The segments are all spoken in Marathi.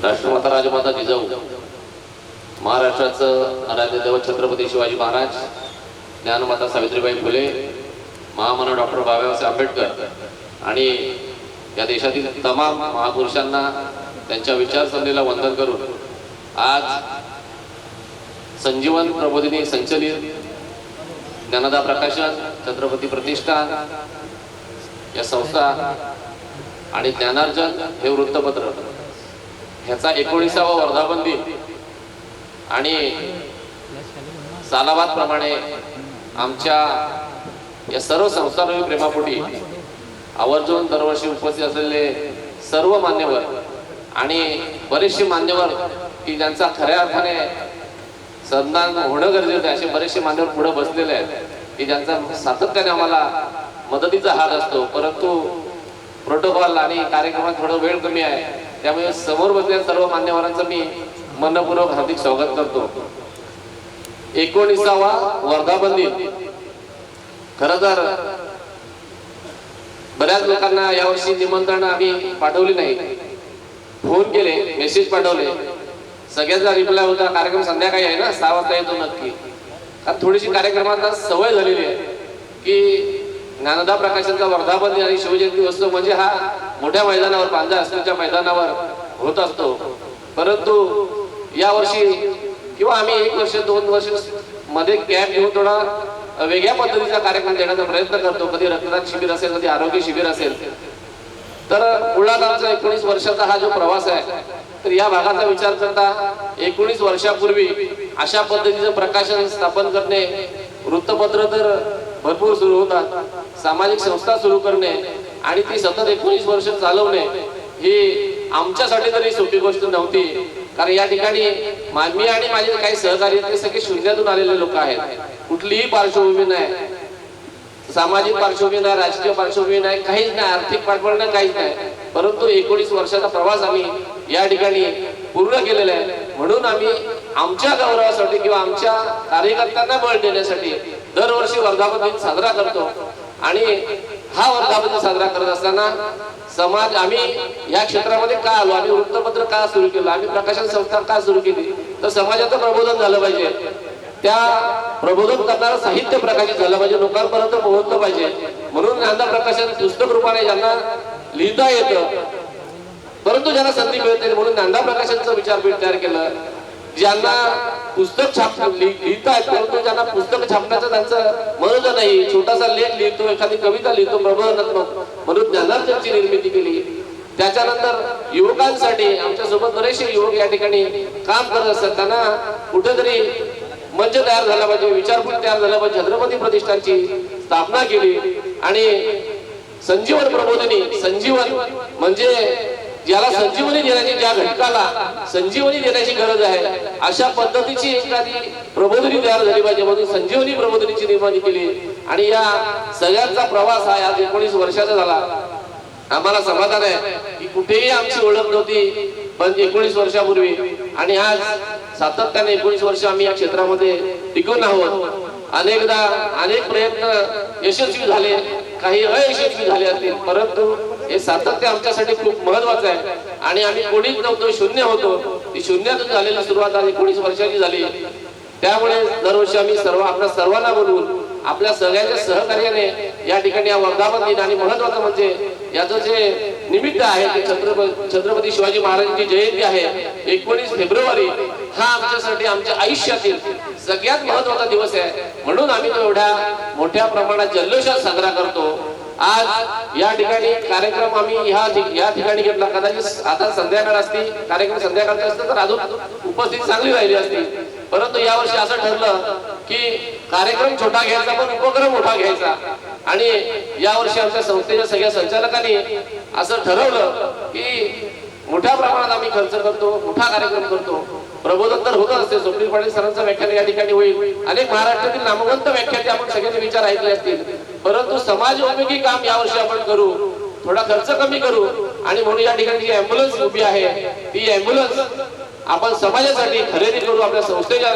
राष्ट्रमाता राजमाता जिजाऊ, महाराष्ट्राचं आराध्य दैवत छत्रपती शिवाजी महाराज, ज्ञानमाता सावित्रीबाई फुले, महामानव डॉक्टर बाबासाहेब आंबेडकर आणि या देशातील तमाम महापुरुषांना त्यांच्या विचारसरणीला वंदन करून आज संजीवन प्रबोधिनी संचलित ज्ञानदा प्रकाशन, छत्रपती प्रतिष्ठान या संस्था आणि ज्ञानार्जन हे वृत्तपत्र ह्याचा 19वा वर्धापन दिन आणि सालाबाद प्रमाणे आमच्या या सर्व संस्थांनी प्रेमापोटी आवर्जून दरवर्षी उपस्थित असलेले सर्व मान्यवर आणि बरेचसे मान्यवर की ज्यांचा खऱ्या अर्थाने सन्मान होणं गरजेचं आहे, असे बरेचसे मान्यवर पुढे बसलेले आहेत की ज्यांचा सातत्याने आम्हाला मदतीचा हात असतो, परंतु प्रोटोकॉल आणि कार्यक्रमात थोडा वेळ कमी आहे, त्यामुळे समोर बसलेल्या सर्व मान्यवरांचं मी मनपूर्वक हार्दिक स्वागत करतो. 19वा वर्धापन दिन. खरं तर बऱ्याच लोकांना यावर्षी निमंत्रण आम्ही पाठवले नाही, फोन केले, मेसेज पाठवले, सगळ्यांचा रिप्लाय होता कार्यक्रम संध्याकाळी आहे ना, 6 वाजता येतो नक्की. कारण थोडीशी कार्यक्रमांना सवय झालेली आहे की ज्ञानदा प्रकाशनचा वर्धापन दिन आणि शिवजयंती उत्सव म्हणजे हा मोठ्या मैदानावर, पांजा असल्याच्या मैदानावर होत असतो. परंतु यावर्षी किंवा आम्ही 1 वर्ष 2 वर्ष मध्ये गॅप घेऊन थोडा वेगळ्या पद्धतीचा कार्यक्रम देण्याचा प्रयत्न करतो. कधी रक्तदान शिबिर असेल, कधी आरोग्य शिबिर असेल. तर मुळात आमचा 19 वर्षाचा हा जो प्रवास आहे, तर या भागाचा विचार करता 19 वर्षापूर्वी अशा पद्धतीचं प्रकाशन स्थापन करणे, वृत्तपत्र तर भरपूर सुरू होतात, सामाजिक संस्था सुरू करणे आणि ती सतत 19 वर्ष चालवणे ही आमच्यासाठी तरी सोपी गोष्ट नव्हती. कारण या ठिकाणी मी आणि माझे काही सहकारी ते सगळे शून्यातून आलेले लोक आहेत, कुठलीही पार्श्वभूमी नाही, सामाजिक पार्श्वभूमी नाही, राजकीय पार्श्वभूमी नाही, काहीच नाही, आर्थिक पाठबळ नाही, काहीच नाही. परंतु 19 वर्षाचा प्रवास आम्ही या ठिकाणी पूर्ण केलेला आहे. म्हणून आम्ही आमच्या गौरवासाठी किंवा आमच्या कार्यकर्त्यांना बळ देण्यासाठी दरवर्षी वर्धापन दिन साजरा करतो. आणि हा वर्धापन दिन साजरा करत असताना समाज, आम्ही या क्षेत्रामध्ये का आलो, आम्ही वृत्तपत्र का सुरू केलं, आम्ही प्रकाशन संस्था का सुरू केली, तर समाजाचं प्रबोधन झालं पाहिजे, त्या प्रबोधन करणारं साहित्य प्रकाशित झालं पाहिजे, लोकांपर्यंत पोहोचलं पाहिजे. म्हणून ज्ञानदा प्रकाशन पुस्तक रूपाने ज्यांना लिहिता येतं परंतु ज्यांना संधी मिळते, म्हणून ज्ञानदा प्रकाशनचं विचारपीठ तयार केलं. ज्यांना पुस्तक लिहिता येत परंतु ज्यांना पुस्तक छापण्याचं त्यांचं मनोज नाही, छोटासा लेख लिहितो, एखादी कविता लिहितो प्रबोधनात्मक, म्हणून ज्ञानार्जनची निर्मिती केली. त्याच्यानंतर युवकांसाठी आमच्यासोबत बरेचसे युवक या ठिकाणी काम करत असतात, त्यांना कुठेतरी मंच तयार झाला पाहिजे, विचारपीठ तयार झाला पाहिजे. छत्रपती प्रतिष्ठानची स्थापना केली आणि संजीवन प्रबोधिनी, संजीवन म्हणजे ज्याला संजीवनी देण्याची, ज्या घटकाला संजीवनी देण्याची गरज आहे अशा पद्धतीची एखादी प्रबोधिनी तयार झाली पाहिजे, म्हणून संजीवनी प्रबोधिनीची निर्मिती केली. आणि या सगळ्यांचा प्रवास हा आज 19 वर्षाचा झाला. आम्हाला समाधान आहे की कुठेही आमची ओळख नव्हती, पण 19 वर्षापूर्वी आणि आज सातत्याने 19 वर्ष आम्ही या क्षेत्रामध्ये टिकून आहोत. अनेकदा अनेक प्रयत्न यशस्वी झाले, काही अयशस्वी झाले असतील, परंतु हे सातत्य आमच्यासाठी खूप महत्वाचं आहे. आणि आम्ही कोणीच नव्हतो, शून्य होतो, ती शून्यातून झालेली सुरुवात आज 19 वर्षाची झाली. त्यामुळे दरवर्षी आम्ही आपल्या सर्वांना बोलवून आपल्या सगळ्यांच्या सहकार्याने या ठिकाणी या वर्धापन दिन आणि महत्वाचं म्हणजे याचं जे निमित्त आहे ते छत्रपती शिवाजी महाराजांची जयंती आहे 19 फेब्रुवारी, हा आमच्यासाठी आमच्या आयुष्यातील सगळ्यात महत्वाचा दिवस आहे. म्हणून आम्ही तो एवढ्या मोठ्या प्रमाणात जल्लोषात साजरा करतो. आज या ठिकाणी कार्यक्रम आम्ही या ठिकाणी घेतला. कदाचित आता संध्याकाळ असती, कार्यक्रम संध्याकाळचा असतं तर अजून उपस्थिती चांगली राहिली असती, परंतु यावर्षी असं ठरलं की कार्यक्रम छोटा घ्यायचा पण उपक्रम मोठा घ्यायचा. आणि यावर्षी आमच्या संस्थेच्या सगळ्या संचालकांनी असं ठरवलं की मोठ्या प्रमाणात आम्ही खर्च करतो, मोठा कार्यक्रम करतो. प्रबोधन तर होत असते, स्वप्नील पाटील सरांचं व्याख्यान या ठिकाणी होईल, अनेक महाराष्ट्रातील नामवंत व्याख्याते आपण सगळ्यांनी विचार ऐकले असतील, परंतु समाजोपयोगी काम यावर्षी आपण करू, थोडा खर्च कमी करू. आणि म्हणून या ठिकाणी जी अँब्युलन्स उभी आहे ती अँब्युलन्स आपण समाजासाठी खरेदी करू, आपल्या संस्थेच्या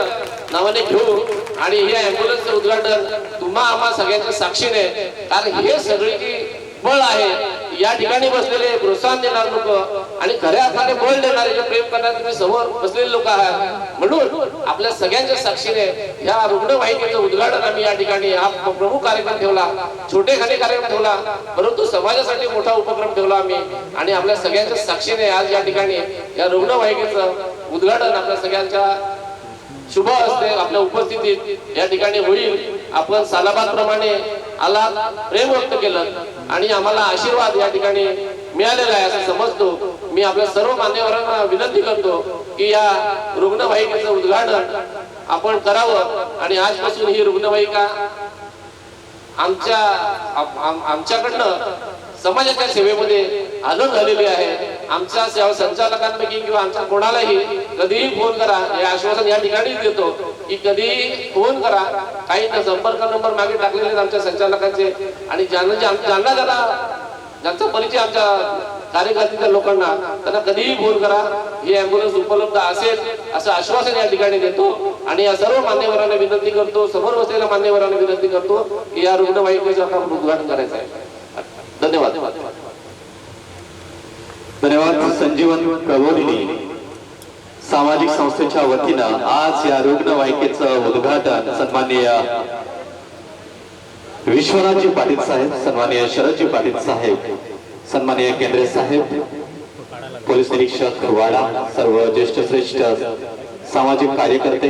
नावाने घेऊ. आणि ही अँब्युलन्सचं उद्घाटन तुम्हा आम्हा सगळ्यांच्या साक्षीने, कारण हे सगळी जी बळ आहे या ठिकाणी बसलेले प्रोत्साहन देणार लोक आणि खऱ्या अर्थाने बळ देणारे जे प्रेम करणारे तुम्ही समोर बसलेले लोक आहात, म्हणून आपल्या सगळ्यांच्या साक्षीने या रुग्णवाहिकेचं उद्घाटन आम्ही या ठिकाणी हा प्रमुख कार्यक्रम ठेवला, छोटेखानी कार्यक्रम ठेवला, परंतु समाजासाठी मोठा उपक्रम ठेवला आम्ही. आणि आपल्या सगळ्यांच्या साक्षीने आज या ठिकाणी या रुग्णवाहिकेचं उद्घाटन आपल्या सगळ्यांच्या शुभ हस्ते आपल्या उपस्थितीत या ठिकाणी होईल. आपण सालाबाद प्रमाणे आला प्रेम व्यक्त केलं आणि आम्हाला आशीर्वाद या ठिकाणी मिळालेला आहे असं समजतो. मी आपल्या सर्व मान्यवरांना विनंती करतो की या रुग्णवाहिकेचं उद्घाटन आपण करावं आणि आजपासून ही रुग्णवाहिका आमच्याकडनं समाजाच्या सेवेमध्ये आनंद झालेली आहे. आमच्या सेवा संचालकांपैकी किंवा आमच्या कोणालाही कधीही फोन करा, हे आश्वासन या ठिकाणी देतो की कधीही फोन करा. काही संपर्क नंबर मागे टाकलेले आहेत आमच्या संचालकांचे आणि ज्यांचा परिचय आमच्या कार्यकर्त्याच्या लोकांना, त्यांना कधीही फोन करा, ही अँब्युलन्स उपलब्ध असेल असं आश्वासन या ठिकाणी देतो. आणि या सर्व मान्यवरांना विनंती करतो, समोर बसलेल्या मान्यवरांना विनंती करतो की या रुग्णवाहिकेचं आपण उद्घाटन करायचं आहे. धन्यवाद. धन्यवाद. संजीवन प्रबोधिनी सामाजिक संस्थेच्या वतीनं आज या रुग्णवाहिकेचं उद्घाटन सन्माननीय विश्वनाथजी पाटील साहेब, सन्माननीय शरदजी पाटील साहेब, सन्माननीय केंद्रे साहेब, पोलीस निरीक्षक वाडा, सर्व ज्येष्ठ श्रेष्ठ सामाजिक कार्यकर्ते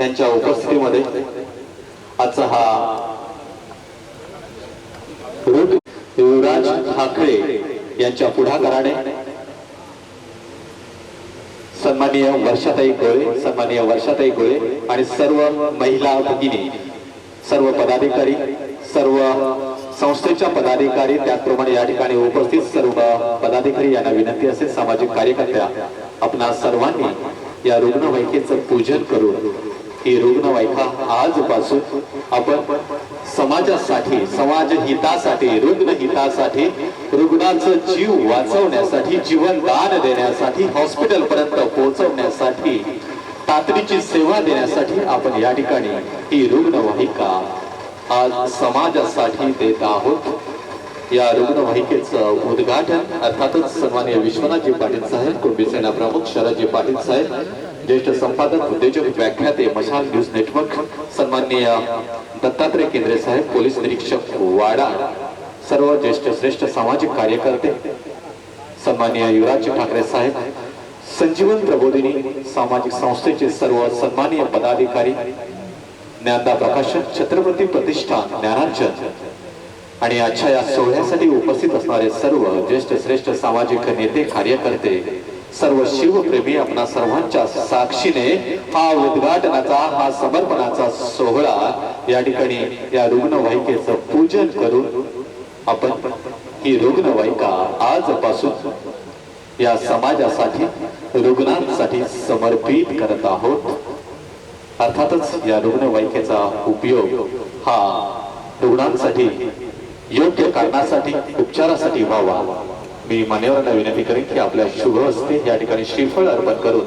यांच्या उपस्थितीमध्ये आजचा हा युवराज ठाकरे यांच्या पुढाकाराने सन्माननीय वर्षाताई गोळे, सन्माननीय वर्षाताई गोळे आणि सर्व महिला भगिनी, सर्व पदाधिकारी, सर्व संस्थेच्या पदाधिकारी, त्याचप्रमाणे या ठिकाणी उपस्थित सर्व पदाधिकारी यांना विनंती असेल, सामाजिक कार्यकर्त्या आपणा सर्वांनी या रुग्णवाहिकेचं पूजन करून ही रुग्णवाहिका आजपासून आपण समाजासाठी, समाज हितासाठी, रुग्ण हितासाठी, रुग्णाचं जीव वाचवण्यासाठी, जीवन दान देण्यासाठी, हॉस्पिटल पर्यंत पोहोचवण्यासाठी, तातडीची सेवा देण्यासाठी आपण या ठिकाणी ही रुग्णवाहिका आज समाजासाठी देत आहोत. या रुग्णवाहिकेचं उद्घाटन अर्थातच सन्माननीय विश्वनाथजी पाटील साहेब, कुटुंबी सेना प्रमुख शरदजी पाटील साहेब, ज्येष्ठ संपादक, उद्योजक, व्याख्याते, मशाल न्यूज नेटवर्क, सन्माननीय दत्तात्रय केंद्रे साहेब, पोलीस निरीक्षक वाडा, सर्व ज्येष्ठ श्रेष्ठ सामाजिक कार्यकर्ते, सन्माननीय युवराज ठाकरे साहेब, संजीवन प्रबोधिनी सामाजिक संस्थेचे सर्व सन्माननीय पदाधिकारी, ज्ञानदा प्रकाशन, छत्रपती प्रतिष्ठान, ज्ञानार्जन आणि आजच्या या सोहळ्यासाठी उपस्थित असणारे सर्व ज्येष्ठ श्रेष्ठ सामाजिक नेते, कार्यकर्ते, सर्व शिवप्रेमी आपणा सर्वांच्या साक्षीने हा उद्घाटनाचा, हा समर्पणाचा सोहळा या ठिकाणी या रुग्णवाहिकेचं पूजन करून आपण ही रुग्णवाहिका आजपासून या समाजासाठी, रुग्णांसाठी समर्पित करत आहोत. अर्थातच या रुग्णवाहिकेचा उपयोग हा रुग्णांसाठी, योग्य कारणासाठी, उपचारासाठी व्हावा. मी मान्यवरांना विनंती करेन की आपल्या शुभ हस्ते या ठिकाणी श्रीफळ अर्पण करून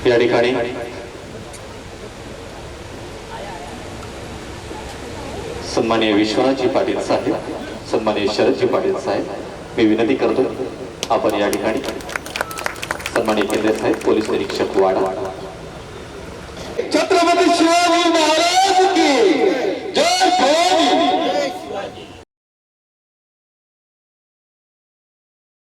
या ठिकाणी सन्माननीय विश्वनाथजी पाटील साहेब, सन्माननीय शरदजी पाटील साहेब, मी विनंती करतो आपण या ठिकाणी सन्माननीय केंद्रे साहेब, पोलीस निरीक्षक वाडा, छत्रपती शिवाजी